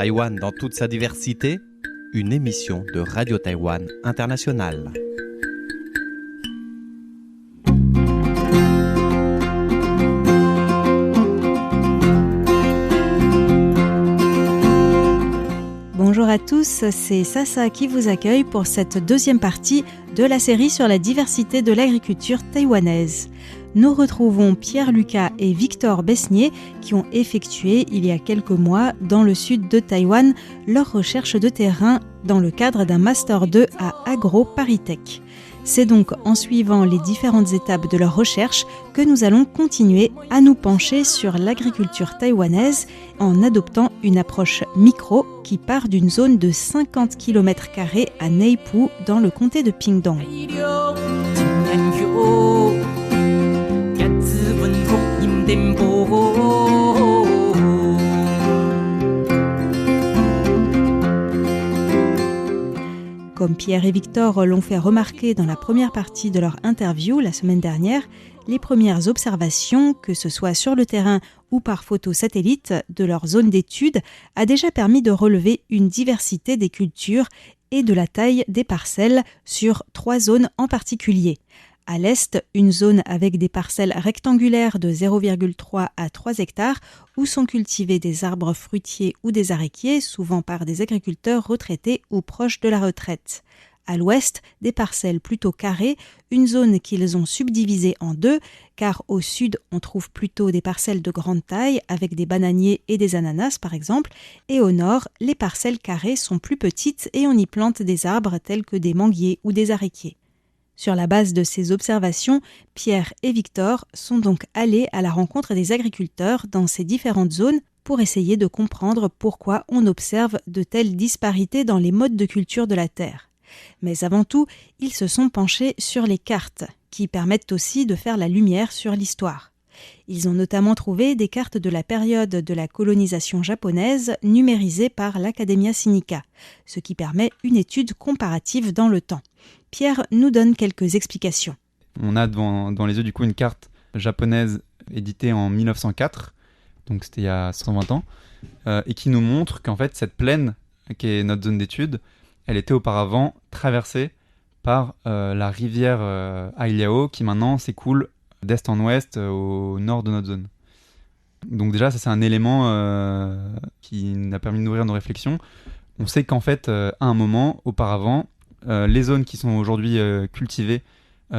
Taïwan dans toute sa diversité, une émission de Radio Taïwan International. Bonjour à tous, c'est Sasa qui vous accueille pour cette deuxième partie de la série sur la diversité de l'agriculture taïwanaise. Nous retrouvons Pierre Lucas et Victor Besnier qui ont effectué il y a quelques mois dans le sud de Taïwan leur recherche de terrain dans le cadre d'un Master 2 à AgroParisTech. C'est donc en suivant les différentes étapes de leur recherche que nous allons continuer à nous pencher sur l'agriculture taïwanaise en adoptant une approche micro qui part d'une zone de 50 km² à Nay Phu dans le comté de Pingdong. Comme Pierre et Victor l'ont fait remarquer dans la première partie de leur interview la semaine dernière, les premières observations, que ce soit sur le terrain ou par photo satellite de leur zone d'étude, a déjà permis de relever une diversité des cultures et de la taille des parcelles sur 3 zones en particulier. À l'est, une zone avec des parcelles rectangulaires de 0,3 à 3 hectares où sont cultivés des arbres fruitiers ou des araignées, souvent par des agriculteurs retraités ou proches de la retraite. À l'ouest, des parcelles plutôt carrées, une zone qu'ils ont subdivisée en 2, car au sud, on trouve plutôt des parcelles de grande taille avec des bananiers et des ananas par exemple, et au nord, les parcelles carrées sont plus petites et on y plante des arbres tels que des manguiers ou des araignées. Sur la base de ces observations, Pierre et Victor sont donc allés à la rencontre des agriculteurs dans ces différentes zones pour essayer de comprendre pourquoi on observe de telles disparités dans les modes de culture de la terre. Mais avant tout, ils se sont penchés sur les cartes, qui permettent aussi de faire la lumière sur l'histoire. Ils ont notamment trouvé des cartes de la période de la colonisation japonaise numérisées par l'Academia Sinica, ce qui permet une étude comparative dans le temps. Pierre nous donne quelques explications. On a dans les yeux du coup une carte japonaise éditée en 1904, donc c'était il y a 120 ans, et qui nous montre qu'en fait cette plaine, qui est notre zone d'étude, elle était auparavant traversée par la rivière Ailiao, qui maintenant s'écoule d'est en ouest au nord de notre zone. Donc déjà, ça c'est un élément qui nous a permis de nourrir nos réflexions. On sait qu'en fait, à un moment, auparavant, les zones qui sont aujourd'hui cultivées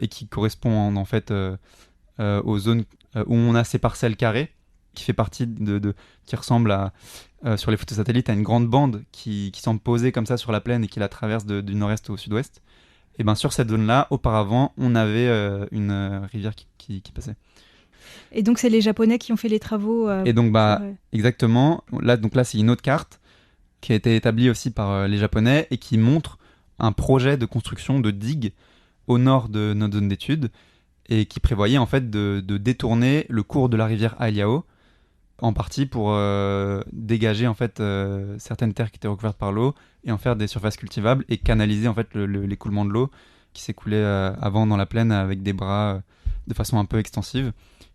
et qui correspondent en fait aux zones où on a ces parcelles carrées, qui fait partie qui ressemble à sur les photos satellites à une grande bande qui semble poser comme ça sur la plaine et qui la traverse du nord-est au sud-ouest. Et bien sur cette zone-là, auparavant, on avait une rivière qui passait. Et donc c'est les Japonais qui ont fait les travaux et donc exactement. Là c'est une autre carte qui a été établie aussi par les Japonais et qui montre un projet de construction de digues au nord de notre zone d'étude et qui prévoyait en fait de détourner le cours de la rivière Ailiao en partie pour dégager en fait certaines terres qui étaient recouvertes par l'eau et en faire des surfaces cultivables et canaliser en fait l'écoulement de l'eau qui s'écoulait avant dans la plaine avec des bras de façon un peu extensive.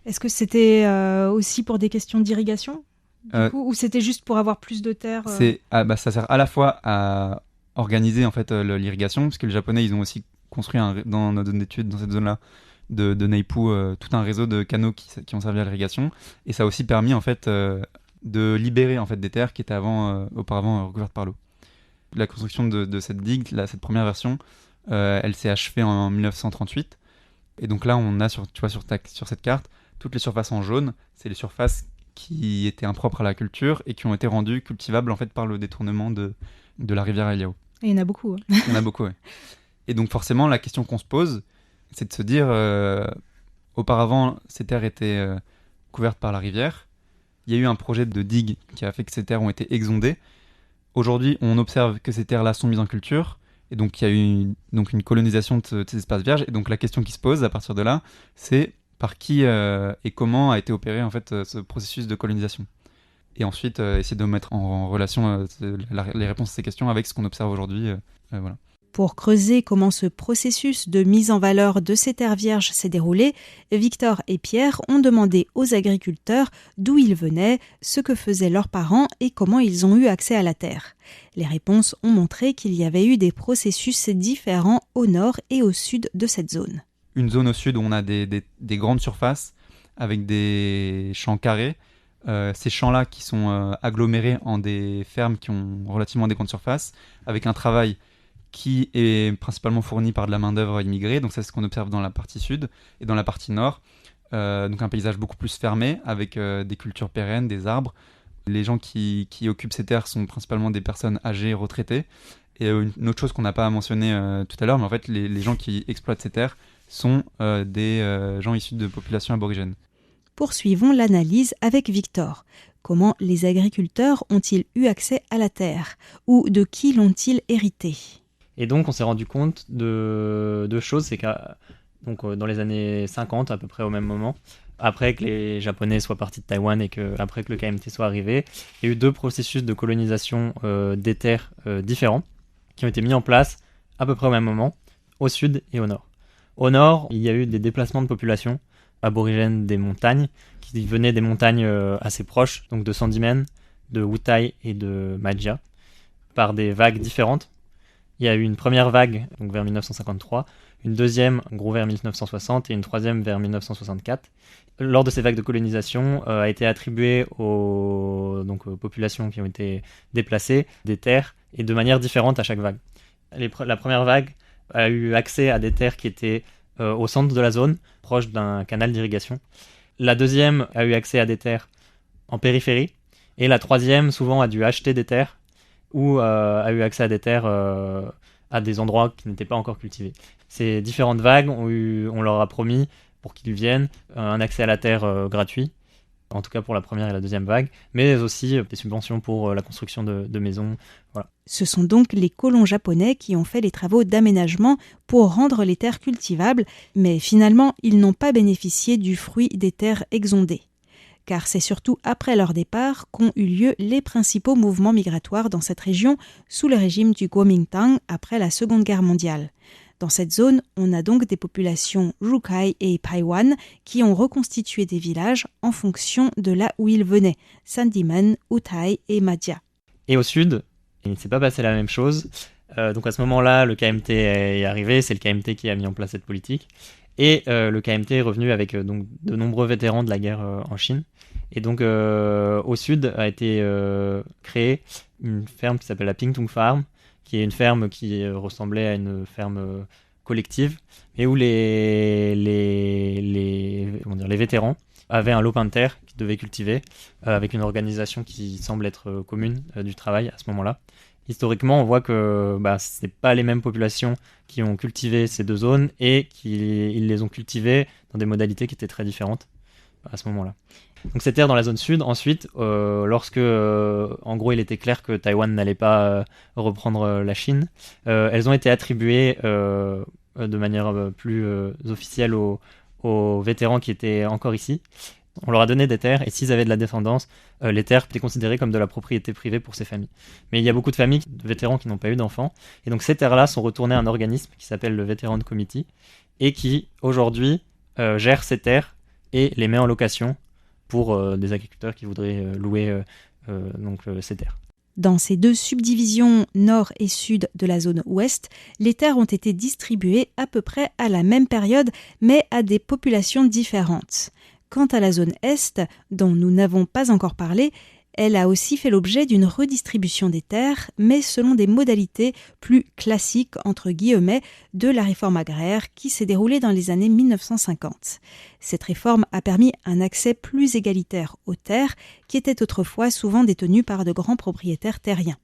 Est-ce que c'était aussi pour des questions d'irrigation du coup, ou c'était juste pour avoir plus de terre ça sert à la fois à organiser en fait l'irrigation, parce que les Japonais ils ont aussi construit dans notre zone d'études, dans cette zone-là de Nay Phu, tout un réseau de canaux qui ont servi à l'irrigation, et ça a aussi permis en fait de libérer en fait des terres qui étaient auparavant recouvertes par l'eau. La construction de cette digue, cette première version, elle s'est achevée en 1938, et donc là on a sur cette carte toutes les surfaces en jaune, c'est les surfaces qui étaient impropres à la culture et qui ont été rendues cultivables en fait par le détournement de la rivière Ailiao. Et il y en a beaucoup. Il y en a beaucoup, oui. Et donc forcément, la question qu'on se pose, c'est de se dire, auparavant, ces terres étaient couvertes par la rivière. Il y a eu un projet de digue qui a fait que ces terres ont été exondées. Aujourd'hui, on observe que ces terres-là sont mises en culture. Et donc, il y a eu une colonisation de ces espaces vierges. Et donc, la question qui se pose à partir de là, c'est par qui et comment a été opéré en fait, ce processus de colonisation. Et ensuite, essayer de mettre en relation les réponses à ces questions avec ce qu'on observe aujourd'hui. Voilà. Pour creuser comment ce processus de mise en valeur de ces terres vierges s'est déroulé, Victor et Pierre ont demandé aux agriculteurs d'où ils venaient, ce que faisaient leurs parents et comment ils ont eu accès à la terre. Les réponses ont montré qu'il y avait eu des processus différents au nord et au sud de cette zone. Une zone au sud où on a des grandes surfaces avec des champs carrés. Ces champs-là qui sont agglomérés en des fermes qui ont relativement des grandes surfaces, avec un travail qui est principalement fourni par de la main-d'œuvre immigrée. Donc ça, c'est ce qu'on observe dans la partie sud et dans la partie nord. Donc un paysage beaucoup plus fermé, avec des cultures pérennes, des arbres. Les gens qui occupent ces terres sont principalement des personnes âgées, retraitées. Et une autre chose qu'on n'a pas mentionné tout à l'heure, mais en fait, les gens qui exploitent ces terres sont des gens issus de populations aborigènes. Poursuivons l'analyse avec Victor. Comment les agriculteurs ont-ils eu accès à la terre? Ou de qui l'ont-ils hérité? Et donc, on s'est rendu compte de deux choses. C'est que dans les années 50, à peu près au même moment, après que les Japonais soient partis de Taïwan et après que le KMT soit arrivé, il y a eu deux processus de colonisation des terres différents qui ont été mis en place à peu près au même moment, au sud et au nord. Au nord, il y a eu des déplacements de population aborigènes des montagnes, qui venaient des montagnes assez proches, donc de Sandimen, de Wutai et de Madja, par des vagues différentes. Il y a eu une première vague, donc vers 1953, une deuxième, en gros vers 1960, et une troisième vers 1964. Lors de ces vagues de colonisation, a été attribué aux populations qui ont été déplacées des terres, et de manière différente à chaque vague. La première vague a eu accès à des terres qui étaient au centre de la zone, proche d'un canal d'irrigation. La deuxième a eu accès à des terres en périphérie, et la troisième, souvent, a dû acheter des terres, ou a eu accès à des terres à des endroits qui n'étaient pas encore cultivés. Ces différentes vagues, on leur a promis, pour qu'ils viennent, un accès à la terre gratuit, en tout cas pour la première et la deuxième vague, mais aussi des subventions pour la construction de maisons. Voilà. Ce sont donc les colons japonais qui ont fait les travaux d'aménagement pour rendre les terres cultivables, mais finalement, ils n'ont pas bénéficié du fruit des terres exondées. Car c'est surtout après leur départ qu'ont eu lieu les principaux mouvements migratoires dans cette région sous le régime du Kuomintang après la Seconde Guerre mondiale. Dans cette zone, on a donc des populations Rukai et Paiwan qui ont reconstitué des villages en fonction de là où ils venaient, Sandiman, Wutai et Madja. Et au sud, il ne s'est pas passé la même chose. Donc à ce moment-là, le KMT est arrivé, c'est le KMT qui a mis en place cette politique. Et le KMT est revenu avec de nombreux vétérans de la guerre en Chine. Et donc au sud a été créée une ferme qui s'appelle la Pingtung Farm, qui est une ferme qui ressemblait à une ferme collective, mais où les vétérans avaient un lopin de terre qu'ils devaient cultiver, avec une organisation qui semble être commune du travail à ce moment-là. Historiquement, on voit que ce n'est pas les mêmes populations qui ont cultivé ces deux zones et qu'ils les ont cultivées dans des modalités qui étaient très différentes à ce moment-là. Donc ces terres dans la zone sud, ensuite, lorsque en gros il était clair que Taïwan n'allait pas reprendre la Chine, elles ont été attribuées de manière plus officielle aux vétérans qui étaient encore ici. On leur a donné des terres et s'ils avaient de la descendance, les terres étaient considérées comme de la propriété privée pour ces familles. Mais il y a beaucoup de familles de vétérans qui n'ont pas eu d'enfants et donc ces terres-là sont retournées à un organisme qui s'appelle le Veteran Committee et qui aujourd'hui gère ces terres et les met en location pour des agriculteurs qui voudraient louer ces terres. Dans ces deux subdivisions nord et sud de la zone ouest, les terres ont été distribuées à peu près à la même période, mais à des populations différentes. Quant à la zone est, dont nous n'avons pas encore parlé, elle a aussi fait l'objet d'une redistribution des terres, mais selon des modalités plus classiques, entre guillemets, de la réforme agraire qui s'est déroulée dans les années 1950. Cette réforme a permis un accès plus égalitaire aux terres, qui étaient autrefois souvent détenues par de grands propriétaires terriens.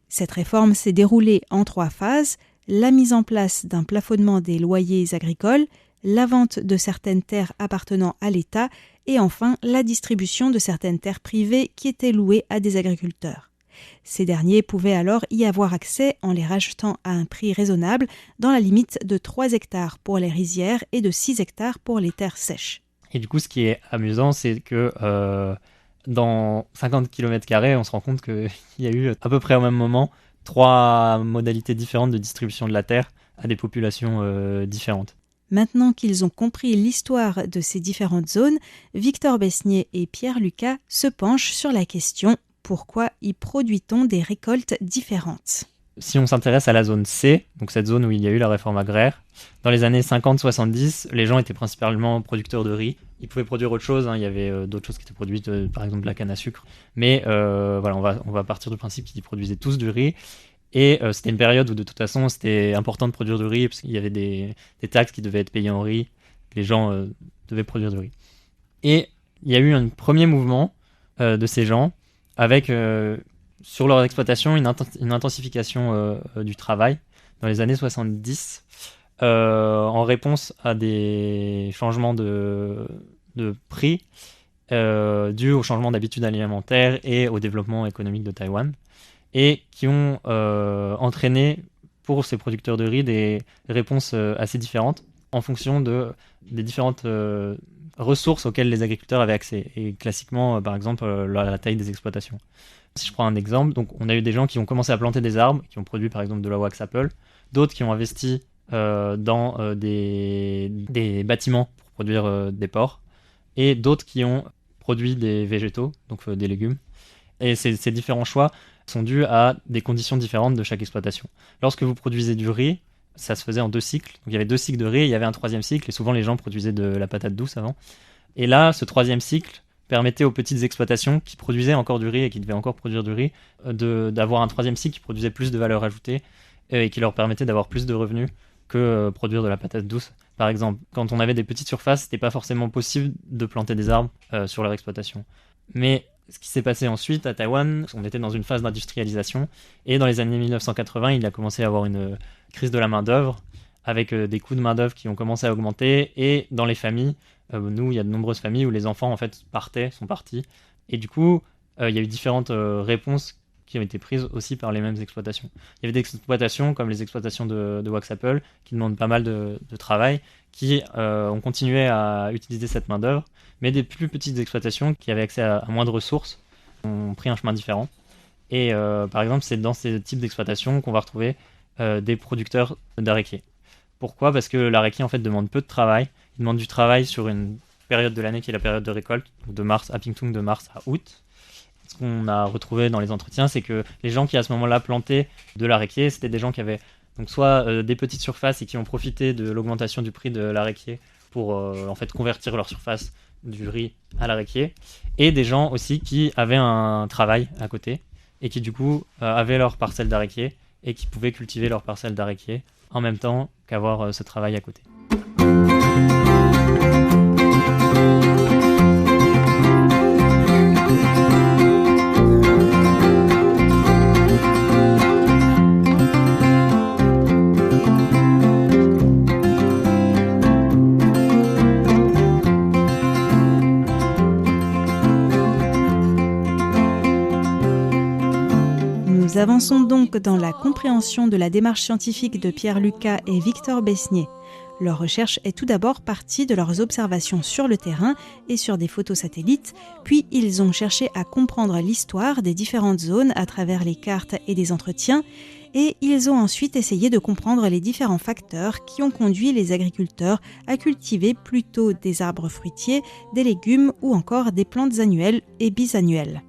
Cette réforme s'est déroulée en 3 phases, la mise en place d'un plafonnement des loyers agricoles, la vente de certaines terres appartenant à l'État et enfin la distribution de certaines terres privées qui étaient louées à des agriculteurs. Ces derniers pouvaient alors y avoir accès en les rachetant à un prix raisonnable dans la limite de 3 hectares pour les rizières et de 6 hectares pour les terres sèches. Et du coup, ce qui est amusant, c'est que dans 50 km², on se rend compte qu'il y a eu à peu près au même moment 3 modalités différentes de distribution de la terre à des populations différentes. Maintenant qu'ils ont compris l'histoire de ces différentes zones, Victor Besnier et Pierre Lucas se penchent sur la question « Pourquoi y produit-on des récoltes différentes ?» Si on s'intéresse à la zone C, donc cette zone où il y a eu la réforme agraire, dans les années 50-70, les gens étaient principalement producteurs de riz. Ils pouvaient produire autre chose, il y avait d'autres choses qui étaient produites, par exemple la canne à sucre. Mais voilà, on va partir du principe qu'ils produisaient tous du riz. Et c'était une période où de toute façon c'était important de produire du riz parce qu'il y avait des taxes qui devaient être payées en riz. Les gens devaient produire du riz. Et il y a eu un premier mouvement de ces gens avec sur leur exploitation une intensification du travail dans les années 70 en réponse à des changements de prix dus au changement d'habitudes alimentaires et au développement économique de Taïwan, et qui ont entraîné pour ces producteurs de riz des réponses assez différentes en fonction des différentes ressources auxquelles les agriculteurs avaient accès, et classiquement par exemple la taille des exploitations. Si je prends un exemple, donc on a eu des gens qui ont commencé à planter des arbres, qui ont produit par exemple de la wax apple, d'autres qui ont investi dans des bâtiments pour produire des porcs, et d'autres qui ont produit des végétaux, donc des légumes. Et ces différents choix sont dus à des conditions différentes de chaque exploitation. Lorsque vous produisez du riz, ça se faisait en 2 cycles. Donc il y avait 2 cycles de riz, et il y avait un 3e cycle, et souvent les gens produisaient de la patate douce avant. Et là, ce 3e cycle permettait aux petites exploitations qui produisaient encore du riz et qui devaient encore produire du riz, d'avoir un 3e cycle qui produisait plus de valeur ajoutée et qui leur permettait d'avoir plus de revenus que produire de la patate douce. Par exemple, quand on avait des petites surfaces, c'était pas forcément possible de planter des arbres sur leur exploitation. Mais ce qui s'est passé ensuite à Taïwan, on était dans une phase d'industrialisation, et dans les années 1980, il a commencé à avoir une crise de la main-d'œuvre, avec des coûts de main-d'œuvre qui ont commencé à augmenter, et dans les familles, nous, il y a de nombreuses familles où les enfants en fait sont partis, et du coup, il y a eu différentes réponses qui ont été prises aussi par les mêmes exploitations. Il y avait des exploitations comme les exploitations de wax apple qui demandent pas mal de travail, qui ont continué à utiliser cette main-d'œuvre, mais des plus petites exploitations qui avaient accès à moins de ressources ont pris un chemin différent. Et par exemple, c'est dans ces types d'exploitations qu'on va retrouver des producteurs d'arequier. Pourquoi ? Parce que l'arequier en fait demande peu de travail. Il demande du travail sur une période de l'année qui est la période de récolte, donc de mars à Pingtung, de mars à août. Ce qu'on a retrouvé dans les entretiens, c'est que les gens qui à ce moment-là plantaient de l'arequier, c'était des gens qui avaient donc soit des petites surfaces et qui ont profité de l'augmentation du prix de l'arequier pour en fait convertir leur surface du riz à l'arequier, et des gens aussi qui avaient un travail à côté et qui du coup avaient leur parcelle d'arequier et qui pouvaient cultiver leur parcelle d'arequier en même temps qu'avoir ce travail à côté. Nous avançons donc dans la compréhension de la démarche scientifique de Pierre Lucas et Victor Besnier. Leur recherche est tout d'abord partie de leurs observations sur le terrain et sur des photos satellites, puis ils ont cherché à comprendre l'histoire des différentes zones à travers les cartes et des entretiens, et ils ont ensuite essayé de comprendre les différents facteurs qui ont conduit les agriculteurs à cultiver plutôt des arbres fruitiers, des légumes ou encore des plantes annuelles et bisannuelles.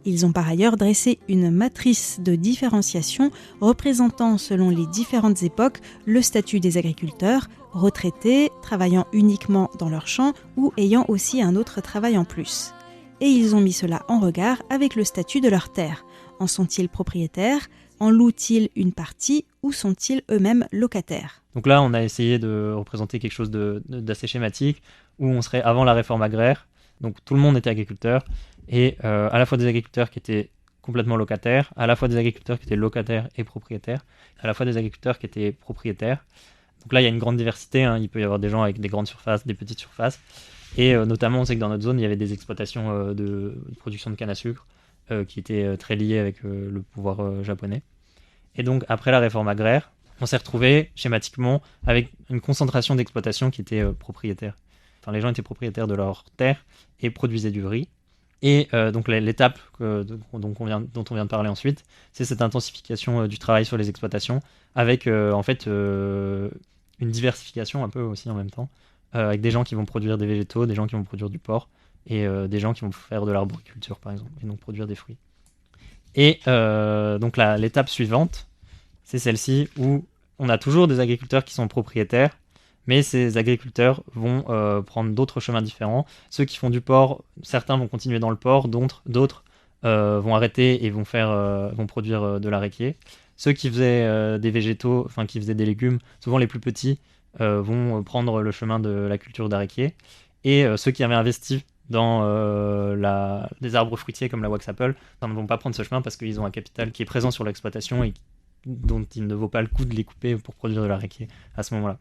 Ils ont par ailleurs dressé une matrice de différenciation représentant selon les différentes époques le statut des agriculteurs, retraités, travaillant uniquement dans leur champ ou ayant aussi un autre travail en plus. Et ils ont mis cela en regard avec le statut de leur terre. En sont-ils propriétaires ? En louent-ils une partie ou sont-ils eux-mêmes locataires ? Donc là, on a essayé de représenter quelque chose d'assez schématique, où on serait avant la réforme agraire, donc tout le monde était agriculteur, et à la fois des agriculteurs qui étaient complètement locataires, à la fois des agriculteurs qui étaient locataires et propriétaires, à la fois des agriculteurs qui étaient propriétaires. Donc là, il y a une grande diversité, il peut y avoir des gens avec des grandes surfaces, des petites surfaces, et notamment, on sait que dans notre zone, il y avait des exploitations de production de canne à sucre qui étaient très liées avec le pouvoir japonais. Et donc, après la réforme agraire, on s'est retrouvé schématiquement avec une concentration d'exploitations qui étaient propriétaires. Enfin, les gens étaient propriétaires de leur terre et produisaient du riz. Et donc l'étape dont on vient de parler ensuite, c'est cette intensification du travail sur les exploitations, avec en fait une diversification un peu aussi en même temps, avec des gens qui vont produire des végétaux, des gens qui vont produire du porc, et des gens qui vont faire de l'arboriculture par exemple, et donc produire des fruits. Et donc l'étape suivante, c'est celle-ci où on a toujours des agriculteurs qui sont propriétaires, mais ces agriculteurs vont prendre d'autres chemins différents. Ceux qui font du porc, certains vont continuer dans le porc, d'autres vont arrêter et vont produire de l'aréquier. Ceux qui faisaient des végétaux, enfin qui faisaient des légumes, souvent les plus petits, vont prendre le chemin de la culture d'aréquier. Et ceux qui avaient investi dans des arbres fruitiers comme la wax apple ne vont pas prendre ce chemin parce qu'ils ont un capital qui est présent sur l'exploitation et dont il ne vaut pas le coup de les couper pour produire de l'aréquier à ce moment-là.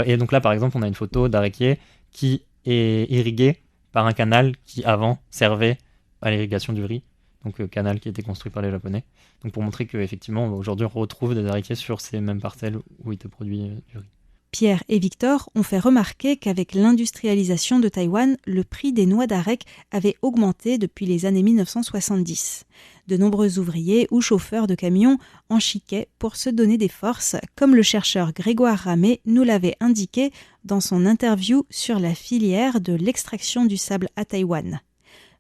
Et donc là, par exemple, on a une photo d'aréquier qui est irrigué par un canal qui, avant, servait à l'irrigation du riz. Donc, canal qui a été construit par les Japonais. Donc, pour montrer qu'effectivement, aujourd'hui, on retrouve des aréquiers sur ces mêmes parcelles où étaient produits du riz. Pierre et Victor ont fait remarquer qu'avec l'industrialisation de Taïwan, le prix des noix d'arec avait augmenté depuis les années 1970. De nombreux ouvriers ou chauffeurs de camions en chiquaient pour se donner des forces, comme le chercheur Grégoire Ramé nous l'avait indiqué dans son interview sur la filière de l'extraction du sable à Taïwan.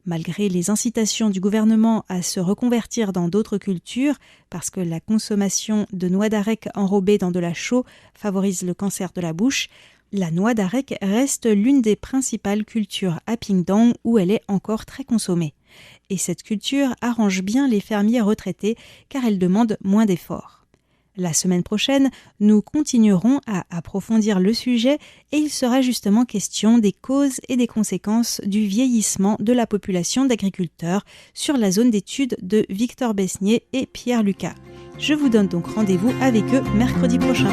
Malgré les incitations du gouvernement à se reconvertir dans d'autres cultures, parce que la consommation de noix d'arec enrobées dans de la chaux favorise le cancer de la bouche, la noix d'arec reste l'une des principales cultures à Pingdong où elle est encore très consommée. Et cette culture arrange bien les fermiers retraités car elle demande moins d'efforts. La semaine prochaine, nous continuerons à approfondir le sujet et il sera justement question des causes et des conséquences du vieillissement de la population d'agriculteurs sur la zone d'études de Victor Besnier et Pierre Lucas. Je vous donne donc rendez-vous avec eux mercredi prochain.